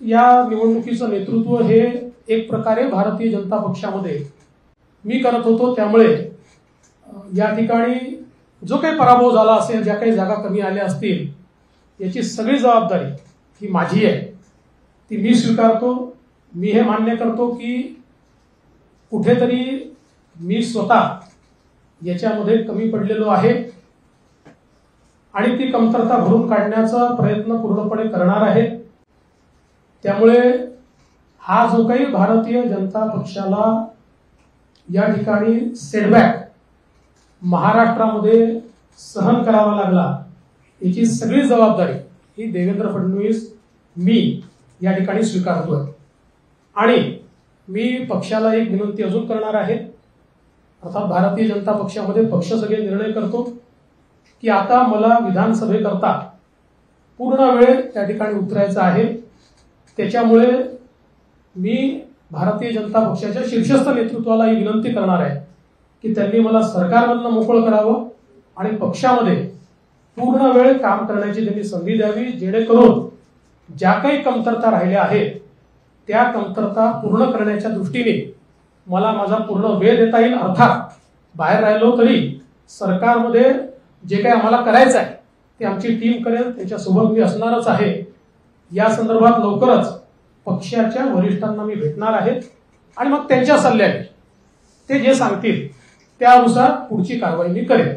या निवडणुकीचं नेतृत्व हे एक प्रकारे भारतीय जनता पक्षामध्ये मी करत होतो। त्यामुळे या ठिकाणी जो काही पराभव झाला असेल, ज्या काही जागा कमी आल्या असतील, याची सगळी जबाबदारी ही माझी आहे, ती मी स्वीकारतो। मी हे मान्य करतो की कुठेतरी मी स्वतः याच्यामध्ये कमी पडलेलो आहे आणि ती कमतरता भरून काढण्याचा प्रयत्न पूर्णपणे करणार आहे। त्यामुळे हा जो काही भारतीय जनता पक्षाला या ठिकाणी सेटबॅक महाराष्ट्रामध्ये सहन करावा लागला, याची सगळी जबाबदारी ही देवेंद्र फडणवीस मी या ठिकाणी स्वीकारतोय। आणि मी पक्षाला एक विनंती अजून करणार आहे, अर्थात भारतीय जनता पक्षामध्ये पक्ष सगळे निर्णय करतो की आता मला विधानसभेकरता पूर्ण वेळ त्या ठिकाणी उतरायचा आहे। त्याच्यामुळे मी भारतीय जनता पक्षाच्या शीर्षस्थ नेतृत्वाला ही विनंती करणार आहे की त्यांनी मला सरकारमधनं मोकळं करावं आणि पक्षामध्ये पूर्ण वेळ काम करण्याची त्यांनी संधी द्यावी, जेणेकरून ज्या काही कमतरता राहिल्या आहेत त्या कमतरता पूर्ण करण्याच्या दृष्टीने मला माझा पूर्ण वेळ देता येईल। अर्थात बाहेर राहिलो तरी सरकारमध्ये जे काही आम्हाला करायचं आहे ते आमची टीम करेल, त्याच्यासोबत मी असणारच आहे। या संदर्भात लवकरच पक्षाच्या वरिष्ठांना मी भेटणार आहे आणि मग त्यांच्या सल्ल्याने ते जे सांगतील त्यानुसार पुढची कारवाई मी करेन।